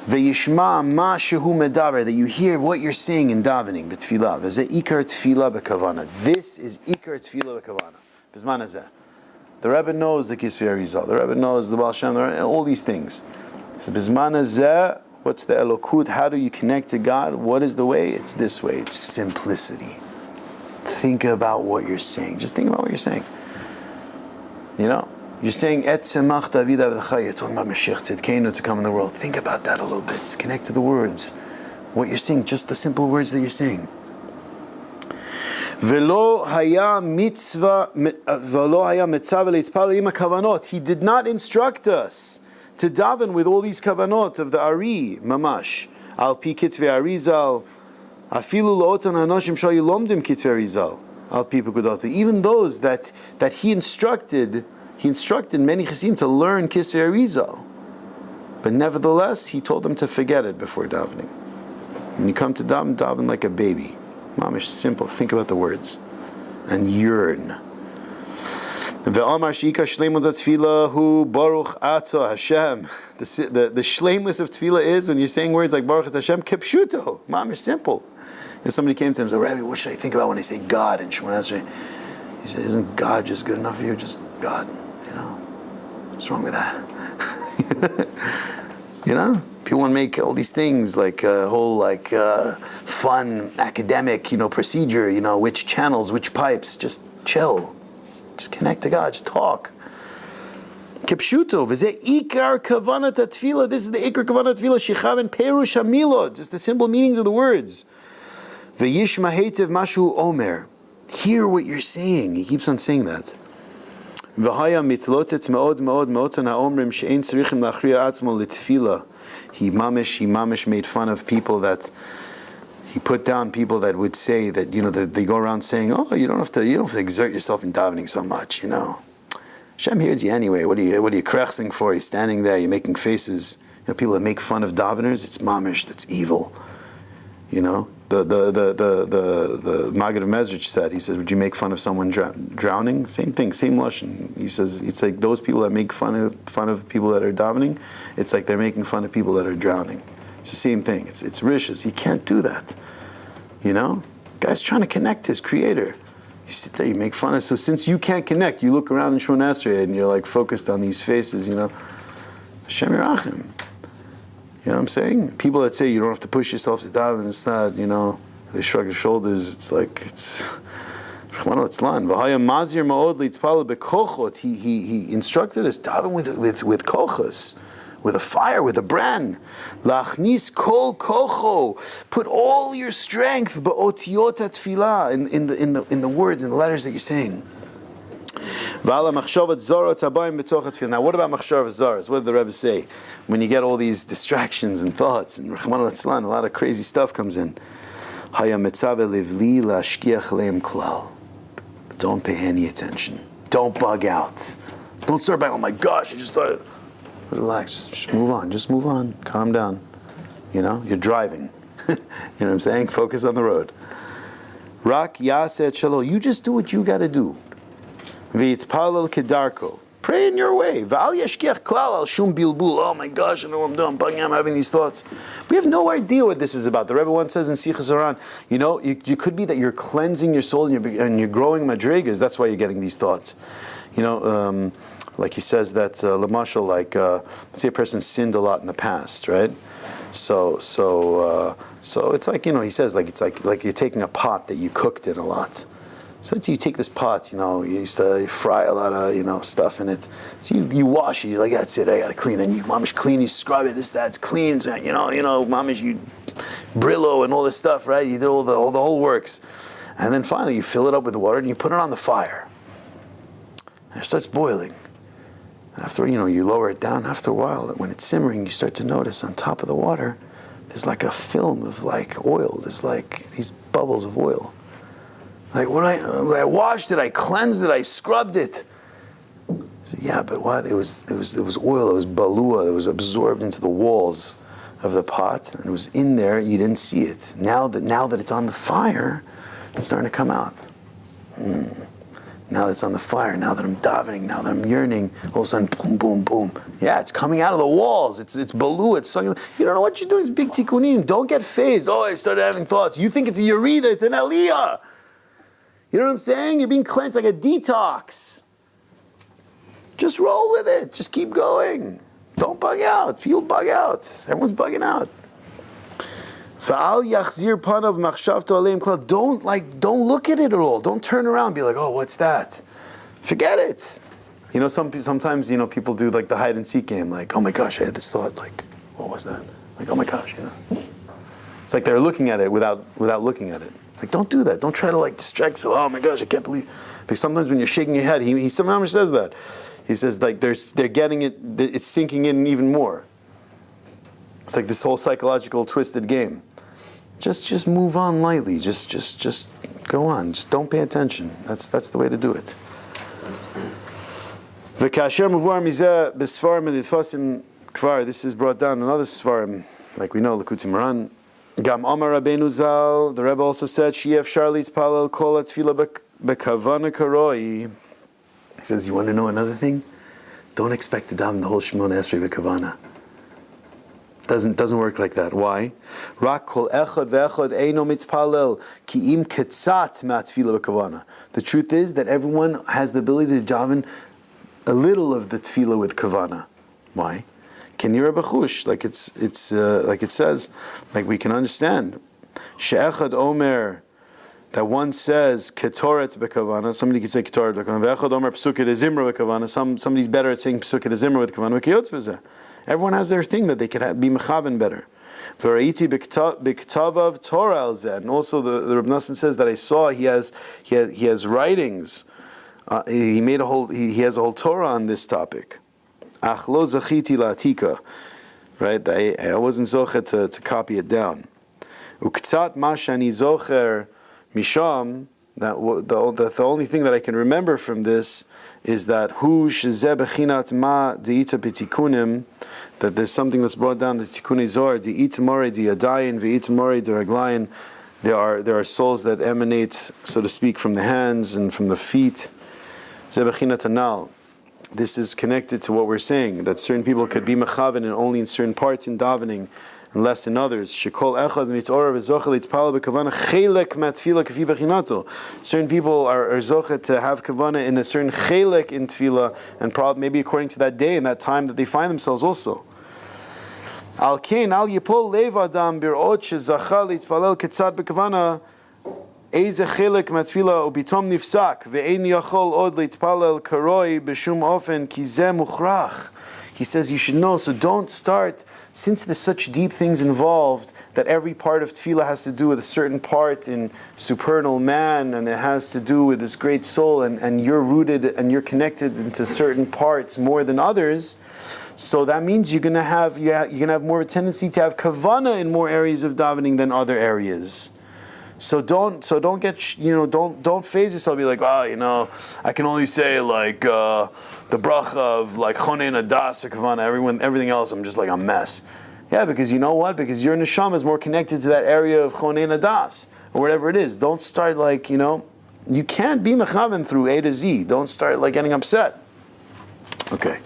Ve'yishma ma shehu medaber, that you hear what you're saying in davening, b'tfilah. V'zeh ikar tefillah b'kavana. This is ikar tefillah b'kavana. B'zman hazeh. The Rebbe knows the Kisvei Arizal. The Rebbe knows the Baal Shem, all these things. So b'zman hazeh, what's the elokut? How do you connect to God? What is the way? It's this way. It's simplicity. Think about what you're saying. Just think about what you're saying. You're saying Et Semach David Avdecha. You're talking about Mashiach Tzidkenu to come in the world. Think about that a little bit. Connect to the words. What you're saying, just the simple words that you're saying. Velo haya mitzvah leitzpalel im kavanot. He did not instruct us to daven with all these kavanot of the Ari Mamash. Al pi kitvei Arizal. Afilu la'otzan hanoshim shayu lomdim kitvei Arizal. Al pi pekudot. Even those that he instructed many chasim to learn Kisvei Arizal. But nevertheless, he told them to forget it before davening. When you come to daven like a baby. Mamish, simple. Think about the words. And yearn. Ve'amar she'ika shleimus tefillah hu baruch atah Hashem. The shleimus of tefillah is when you're saying words like baruch atah Hashem, kepshuto. Mamish, simple. And somebody came to him and said, Rabbi, what should I think about when I say God in Shemona Esrei? He said, isn't God just good enough for you? Just God. What's wrong with that? People want to make all these things like a whole fun academic procedure. Which channels, which pipes. Just chill. Just connect to God. Just talk. Kipshuto v'zeh ikar kavanat tefillah. This is the ikar kavanat tefillah. Shichav and perush hamilot. Just the simple meanings of the words. V'yishma heitev mashu omer. Hear what you're saying. He keeps on saying that. V'haya mitlotzet me'od ha'omrim she'ein tzrichim la'achriya atzmo l'tefillah. He mamish made fun of people that he put down people that would say that that they go around saying, oh, you don't have to exert yourself in davening so much. Hashem hears you anyway. What are you krechsing for? You're standing there. You're making faces. people that make fun of daveners, it's mamish, that's evil. You know, the Maggid of Mezrich said, he says, would you make fun of someone drowning? Same thing, same lashon. He says, it's like those people that make fun of people that are davening, it's like they're making fun of people that are drowning. It's the same thing. It's rishis. You can't do that. You know? Guy's trying to connect to his creator. You sit there, you make fun of. So since you can't connect, you look around in Shemona Esrei and you're like focused on these faces, you know. Hashem Yerachim. You know what I'm saying? People that say you don't have to push yourself to daven, it's not, you know, they shrug their shoulders. It's like, it's Rahman al-Tzlan. V'haya mazir ma'od litzpala bekochot. He instructed us daven with kochos, with a fire, with a bran. Lachnis kol kocho. Put all your strength ba'otiyot tefillah in the words, in the letters that you're saying. Now, what about machshavat zaras? What did the Rebbe say? When you get all these distractions and thoughts, and Rahman al-Tzlan, a lot of crazy stuff comes in. Don't pay any attention. Don't bug out. Don't start buying, oh my gosh, I just thought. Relax, just move on. Just move on. Calm down. You know, you're driving. You know what I'm saying? Focus on the road. Rak yaset shalo. You just do what you got to do. V'yitzpalel kedarko. Pray in your way. V'al yashkiach klal al shum bilbul. Oh my gosh, I know what I'm doing. I'm having these thoughts. We have no idea what this is about. The Rebbe once says in Sichas Haran, you know, you could be that you're cleansing your soul and you're growing madrigas. That's why you're getting these thoughts. You know, like he says that lamashal, like let's say a person sinned a lot in the past, right? So it's like, you know, he says like it's like you're taking a pot that you cooked in a lot. So let's say you take this pot, you know, you used to fry a lot of, you know, stuff in it. So you wash it, you're like, that's it, I gotta clean it. And you mamish clean, you scrub it, this, that's clean. So, you know, mamish, you Brillo and all this stuff, right? You did all the whole works. And then finally you fill it up with water and you put it on the fire. And it starts boiling. And after, you know, you lower it down. After a while, when it's simmering, you start to notice on top of the water, there's like a film of like oil. There's like these bubbles of oil. Like, I washed it, I cleansed it, I scrubbed it. I said, yeah, but what? It was oil, it was balua, it was absorbed into the walls of the pot, and it was in there, you didn't see it. Now that it's on the fire, it's starting to come out. Now that it's on the fire, now that I'm davening, now that I'm yearning, all of a sudden, boom, boom, boom. Yeah, it's coming out of the walls. It's balua, it's something. You don't know what you're doing, it's big tikkunim. Don't get phased. Oh, I started having thoughts. You think it's a yerida, it's an aliyah. You know what I'm saying? You're being cleansed like a detox. Just roll with it. Just keep going. Don't bug out. People bug out. Everyone's bugging out. Don't look at it at all. Don't turn around and be like, oh, what's that? Forget it. You know, sometimes, you know, people do like the hide and seek game. Like, oh my gosh, I had this thought. Like, what was that? Like, oh my gosh, you know. It's like they're looking at it without looking at it. Like, don't do that. Don't try to like distract yourself. Oh my gosh, I can't believe. Because sometimes when you're shaking your head, he sometimes says that. He says like they're getting it. It's sinking in even more. It's like this whole psychological twisted game. Just move on lightly. Just go on. Just don't pay attention. That's the way to do it. This is brought down in another svarim, like we know, Likutei Moharan. Gam Amar Rabbeinu Zal, the Rebbe also said, Shief Charlie's Palal Kol Tefilla Bekavana Karoi. He says, you want to know another thing? Don't expect to daven the whole Shemona Esrei Bekavana. Doesn't work like that. Why? Rak Kol Echad Ve'echad Eino Mitzpalel Ki Im Ketzat Ma'Tefilla Bekavana. The truth is that everyone has the ability to daven a little of the Tefillah with Kavana. Why? Kenira b'chush, like like it says, like we can understand. She'echad omer, that one says ketoret bekavana. Somebody could say ketoret bekavana. Ve'echad omer psuket ezimra bekavana. Somebody's better at saying psuket ezimra with kavana. V'kiyotz b'zeh. Everyone has their thing that they could be mechaven better. V'ra'iti b'ktavav Torah al zeh. And also the Reb Nosson says that I saw he has writings. He has a whole Torah on this topic. Ach lo zachiti la'atika, right? I wasn't zocher to copy it down. Uktzat ma shani zocher misham The only thing that I can remember from this is that hu shezeh bechinat ma deita b'tikunim, that there's something that's brought down the tikkun zor deita more diadayin veita more deraglayin. There are souls that emanate, so to speak, from the hands and from the feet. Zeh bechinat anal. This is connected to what we're saying, that certain people could be mechaven and only in certain parts in davening, and less in others. Certain people are zoche to have kavanah in a certain chelek in tefillah, and probably maybe according to that day and that time that they find themselves also. Al kain al yipol lev adam birot shezacha litpalel ketzad bekavana eize chelek matfila ubitom nifsak ve'ein yachol od litpalel karoi b'shum ofen ki zeh mukhrach. He says you should know, so don't start, since there's such deep things involved, that every part of tefillah has to do with a certain part in supernal man, and it has to do with this great soul, and you're rooted and you're connected into certain parts more than others. So that means you're gonna have more of a tendency to have kavanah in more areas of davening than other areas. So don't get don't phase yourself. Be like, I can only say like the bracha of like chonen adas for kavanah. Everything else, I'm just like a mess. Yeah, because you know what? Because your neshama is more connected to that area of chonen adas or whatever it is. Don't start like you can't be mechaven through A to Z. Don't start like getting upset. Okay.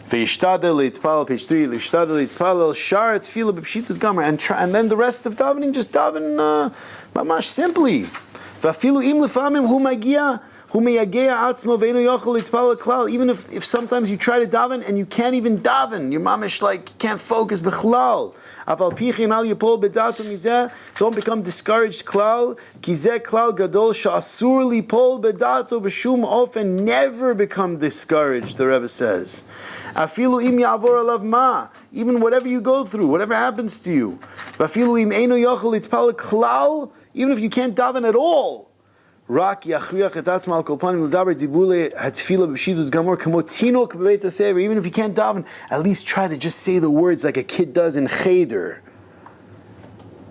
Ve'ishtadel leitpalel, page 3. Ve'ishtadel leitpalel shar tefillah b'pshitut gamer, and then the rest of davening, just daven mamash simply. Va'afilu im lefamim hu meyagea atzmo ve'enu yochel leitpalel klal. Even if sometimes you try to daven and you can't even daven, your mamash like you can't focus b'chlal. Aval pichin al yipol bedato mizeh. Don't become discouraged klal. Ki zeh klal gadol she'asur lipol bedato b'shum ofen. Never become discouraged, the Rebbe says. Afilu im yavor alav ma, even whatever you go through, whatever happens to you. Afilu im eino yochel litpal klal, even if you can't daven at all. Rak yachriach et atzma al kol panim l'daber dibule hatfila b'shitut gamor kamo tinok b'beit hasever. Even if you can't daven, at least try to just say the words like a kid does in cheder.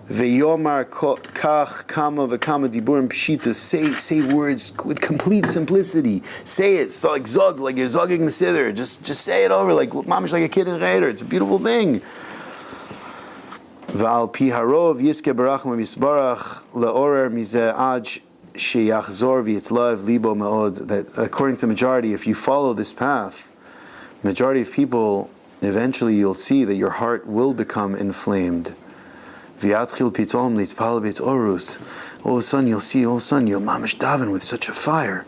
Ve'yomar kach kama v'kama diburim pshitas. Say words with complete simplicity. Say it. So like zog, like you're zogging the siddur. Just say it over like mamish like a kid in cheder. It's a beautiful thing. V'al pi harov yiske barachim v'yisbarach le'orer mizeh aj sheyachzor v'yitzlav libo me'od. That according to majority, if you follow this path, majority of people, eventually you'll see that your heart will become inflamed. All of a sudden you'll see, you'll mamish daven with such a fire.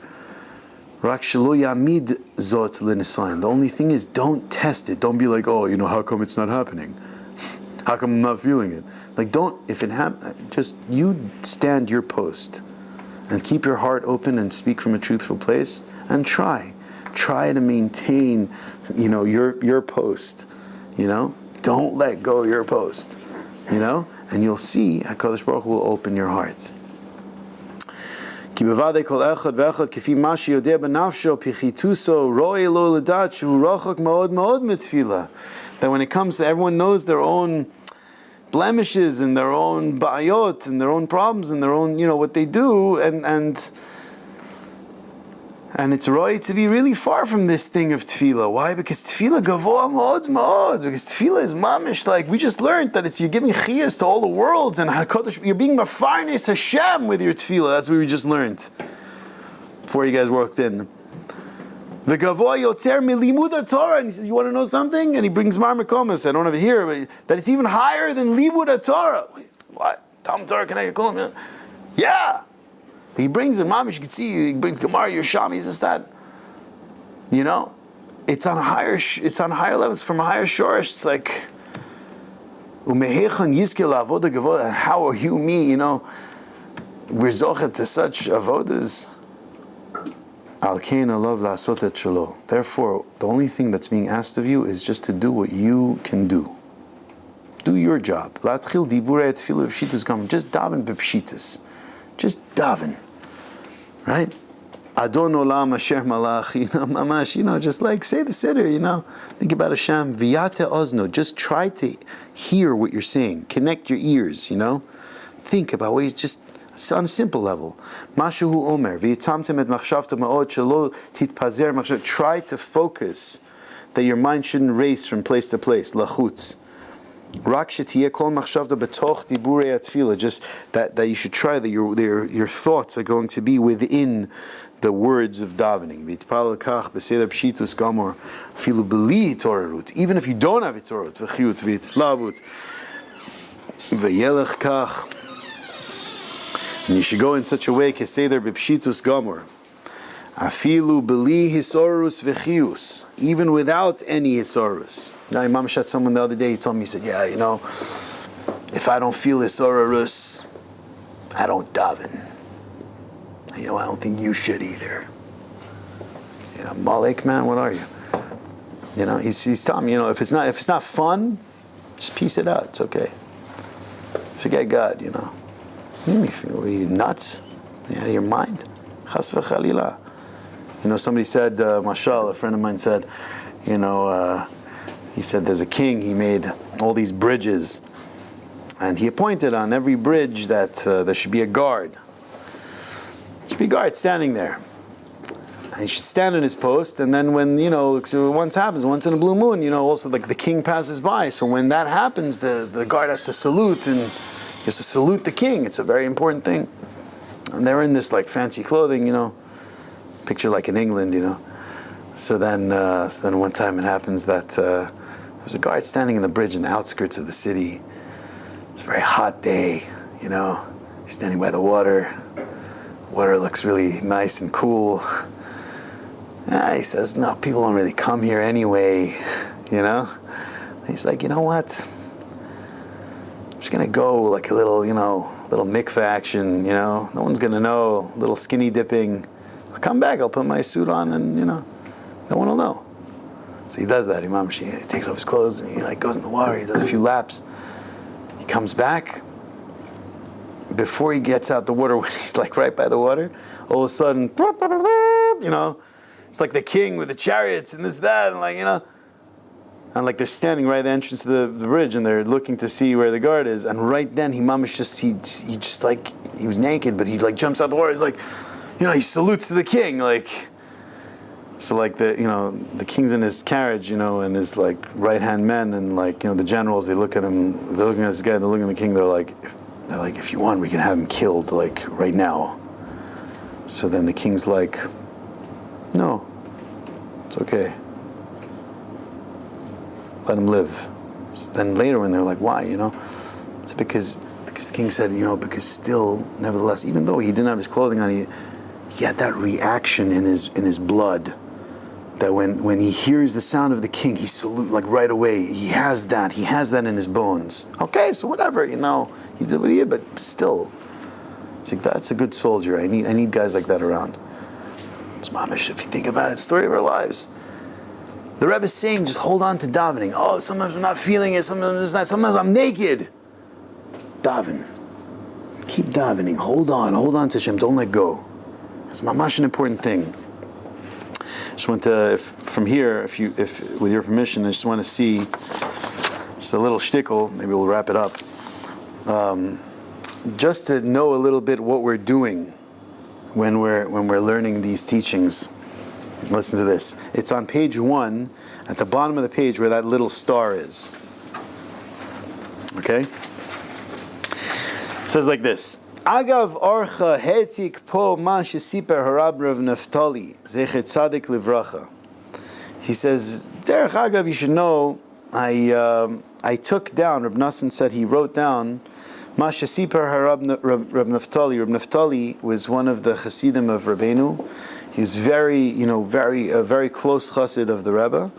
The only thing is, don't test it. Don't be like, how come it's not happening? How come I'm not feeling it? Like, if it happens, just you stand your post and keep your heart open and speak from a truthful place and try to maintain, your post, don't let go of your post, and you'll see HaKadosh Baruch Hu will open your heart. That when it comes to, everyone knows their own blemishes and their own ba'ayot and their own problems and their own, what they do, and it's right to be really far from this thing of tefillah. Why? Because tefillah gavoa ma'od ma'od. Because tefillah is mamish, like we just learned that you're giving chiyas to all the worlds, and HaKadosh, you're being mafarnes Hashem with your tefillah. That's what we just learned before you guys walked in. The gavoa yoter milimud Torah, and he says, you want to know something? And he brings Mar Mekomas. I don't have it here, but that it's even higher than limud Torah. What? Talmud Torah can I call him? Yeah. He brings it, mamish, you can see, he brings Gemara, Yerushalmi, he says that. It's on higher levels, from a higher shorish. It's like, how are you, me, we're zochet to such avodas. Therefore, the only thing that's being asked of you is just to do what you can do. Do your job. Just daven b'pshitas. Just daven. Right? Adon olam asher malach, mamash, just like say the siddur, think about Hashem, v'yate ozno, just try to hear what you're saying, connect your ears, think about what you just, on a simple level. Mashu omer v'yitzamtem et machshavta ma'od shelo titpazer machshav. Try to focus that your mind shouldn't race from place to place. Lachutz. Rak shetiyeh kol machshavta betoch diburei atfila. Just that you should try that your thoughts are going to be within the words of davening. V'itpal kach b'seder pshitus gamor afilu b'li hitorarut. Even if you don't have hitorarut, v'chiyut v'itlavut v'yelech kach. And you should go in such a way, keseder b'pshitus gamor. Afilu b'li hisorus v'chius. Even without any hisorus. Now, Imam shot someone the other day, he told me, he said, yeah, if I don't feel hisorus, I don't daven. I don't think you should either. Malek, man, what are you? He's telling me, if it's not fun, just piece it out. It's okay. Forget God, Are you nuts? Are you out of your mind? Chas v'chalila. Somebody said, Mashal, a friend of mine said, he said there's a king, he made all these bridges, and he appointed on every bridge that there should be a guard. There should be a guard standing there. And he should stand on his post, and then when, so once in a blue moon, also like the king passes by, so when that happens, the guard has to salute, and he has to salute the king. It's a very important thing. And they're in this like fancy clothing, picture like in England, So then one time it happens that there's a guard standing in the bridge in the outskirts of the city. It's a very hot day, He's standing by the water. Water looks really nice and cool. He says, no, people don't really come here anyway, He's like, you know what? I'm just gonna go like a little, little mikveh action, No one's gonna know. Little skinny dipping. I'll come back, I'll put my suit on, and no one will know. So he does that. Imam he takes off his clothes and he goes in the water. He does a few laps. He comes back. Before he gets out the water, when he's right by the water, all of a sudden, it's like the king with the chariots and this, that, and and they're standing right at the entrance to the bridge, and they're looking to see where the guard is. And right then, he was naked, but he jumps out the water. He's like, he salutes to the king, So the king's in his carriage, and his right hand men, and the generals, they look at him, they're looking at this guy, they're looking at the king, they're like, if you want, we can have him killed right now. So then the king's like, no, it's okay. Let him live. So then later when they're like, why, It's because the king said, because still, nevertheless, even though he didn't have his clothing on, he had that reaction in his blood, that when he hears the sound of the king, he salutes right away. He has that in his bones. Okay, so whatever, he did what he did, but still, it's that's a good soldier. I need guys like that around. It's mamish, if you think about it, it's the story of our lives. The Rebbe is saying, just hold on to davening. Oh, sometimes I'm not feeling it, sometimes it's not, sometimes I'm naked. Daven. Keep davening. Hold on to Hashem, don't let go. It's mamash an important thing. Just want to, from here, if with your permission, I just want to see just a little shtickle. Maybe we'll wrap it up. Just to know a little bit what we're doing when we're learning these teachings. Listen to this. It's on page 1, at the bottom of the page where that little star is. Okay? It says like this. Agav orcha hetik po ma shesiper harab Rav Naftali zecher tzadik livracha. He says, derech agav, you should know, I took down, Reb Nassan said he wrote down, ma shesiper harab Rav Naftali. Reb Naftali was one of the Hasidim of Rabbeinu. He was very very close chassid of the Rebbe.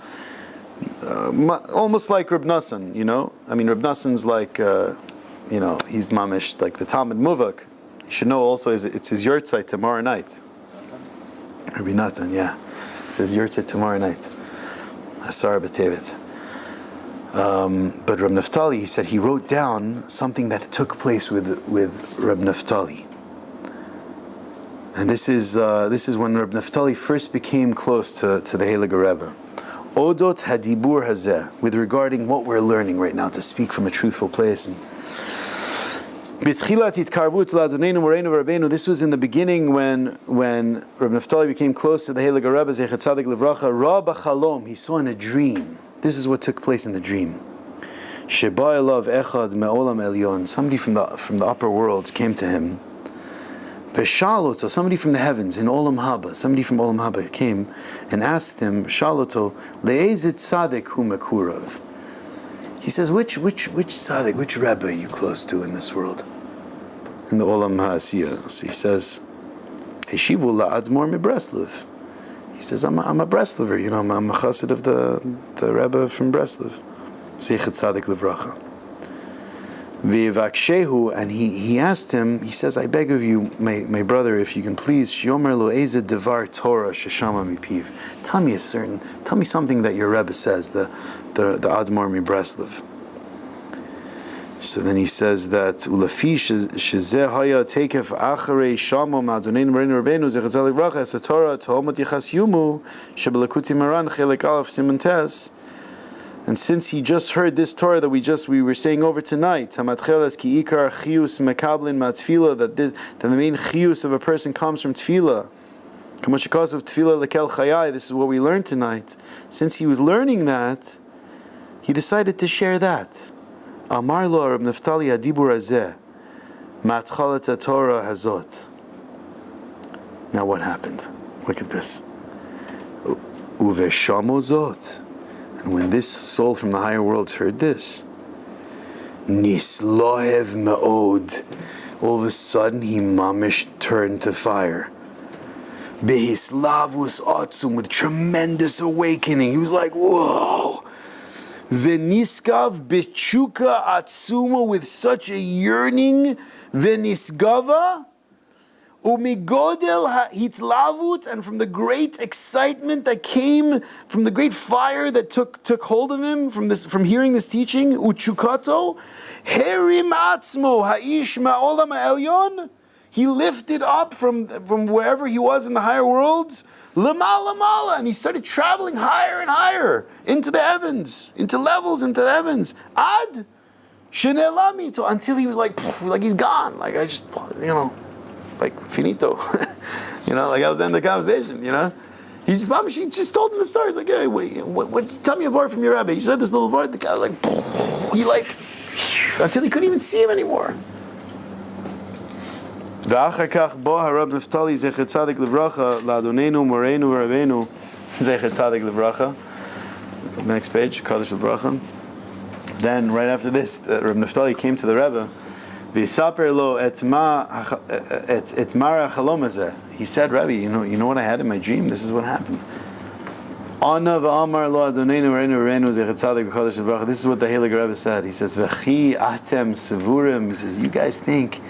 Almost like Reb Nassan, Reb Nassan's he's mamish, like the Talmud Muvak. You should know also it's his yurtzeit tomorrow night. Rabbi Natan, yeah. It's his yurtzeit tomorrow night. Asar b'tevet. But Reb Naftali, he said he wrote down something that took place with Reb Naftali. And this is when Reb Naftali first became close to the Heilige Rebbe. Odot hadibur hazeh, with regarding what we're learning right now, to speak from a truthful place. This was in the beginning when Rabbi Naftali became close to the Heilige Rebbe, Zecher Tzadik Livracha. Rabba Chalom, he saw in a dream. This is what took place in the dream. Sheba elav echad me'olam elyon. Somebody from the upper worlds came to him. V'shaloto, somebody from the heavens in Olam Haba. Somebody from Olam Haba came and asked him, Shaloto, le'ezit tzaddik hu mekurav. He says, which tzaddik, which Rebbe are you close to in this world? In the Olam Ha'asiyah. So he says, Heshivu la'admor mi Breslov. He says, I'm a Breslover, I'm a chassid of the Rebbe from Breslov. Zecher Tzadik Livracha. V'yivakshehu, and he asked him, he says, I beg of you, my brother, if you can please, Shiomer lo eze devar Torah sheshama mipiv. Tell me something that your Rebbe says, the Admor mi Breslov. So then he says that Ulafi shezeh haya tekef acharei shamo ma'adoneinu moreinu rabbeinu zecher tzadik livracha es Torah tohomot yichas yumu shebelakuti maran chelek aleph siman tes. And since he just heard this Torah that we were saying over tonight, Hamatcheles ki ikar chiyus mekablin ma tefilla, that the main chiyus of a person comes from tefilla. Kamoshikos of tefilla lekel chayai. This is what we learned tonight. Since he was learning that, he decided to share that. Amar lo Rab Naftali hadibur hazeh matchalat Torah hazot. Now what happened? Look at this. Uveshamo zot. And when this soul from the higher worlds heard this, Nislohev Ma'od, all of a sudden he mamish turned to fire. Behislavus Atzum, with tremendous awakening. He was like, whoa! Veniskav Bechuka Atzuma, with such a yearning. Venisgava Umigodel ha'itlavut, and from the great excitement that came from the great fire that took hold of him from hearing this teaching, uchukato herim atzmo ha'ish ma'olam ha'elyon, he lifted up from wherever he was in the higher worlds, lamala, and he started traveling higher and higher into the heavens, into the heavens, ad shenelami, until he was like he's gone, like I just like finito, like I was ending the conversation, He just told him the story. He's like, hey, wait, what, tell me a word from your Rebbe. You said this little word. The guy was like, until he couldn't even see him anymore. Next page, Kadosh Livracha. Then right after this, Rab Naftali came to the Rebbe. He said, Rebbe, you know what I had in my dream? This is what happened. This is what the Heilige Rebbe said. He says, He says, you guys think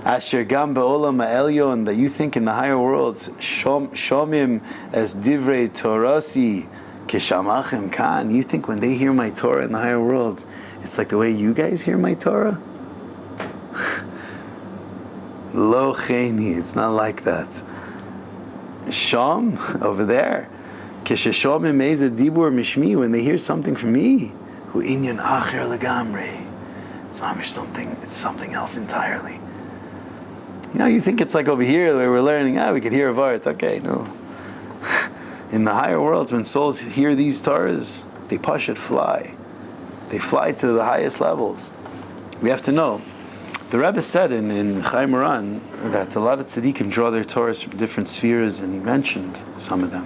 that you think in the higher worlds, Shomim as divrei Torasi kishamachim kan. You think when they hear my Torah in the higher worlds, it's like the way you guys hear my Torah? Lo cheni, it's not like that. Sham, over there, kishashomim eze dibur mishmi, when they hear something from me, hu inyan acher legamre. It's something else entirely. You think it's like over here where we're learning, we could hear a vart. Okay, no. In the higher worlds, when souls hear these Torahs, they pashut fly. They fly to the highest levels. We have to know. The Rebbe said in Chai Moran that a lot of tzaddikim draw their Torahs from different spheres, and he mentioned some of them.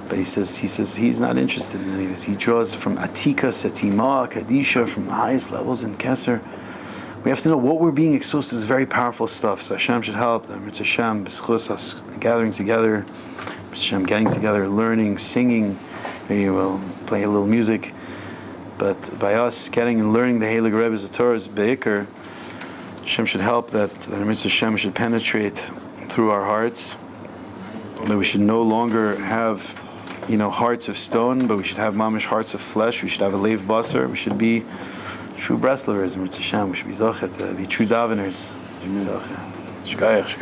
But he says he's not interested in any of this. He draws from Atika, Satima, Kadisha, from the highest levels in Keser. We have to know what we're being exposed to is very powerful stuff. So Hashem should help them. It's Hashem, b'schus us gathering together, Hashem getting together, learning, singing. Maybe we'll play a little music. But by us getting and learning the Heilige Rebbe's Torah is be'ikr. Hashem should help that Mitzvah Hashem should penetrate through our hearts. That we should no longer have, hearts of stone, but we should have mamish hearts of flesh. We should have a leiv basar. We should be true Breslovers, Mitzvah Hashem. We should be zochet to be true daveners. Shkayach.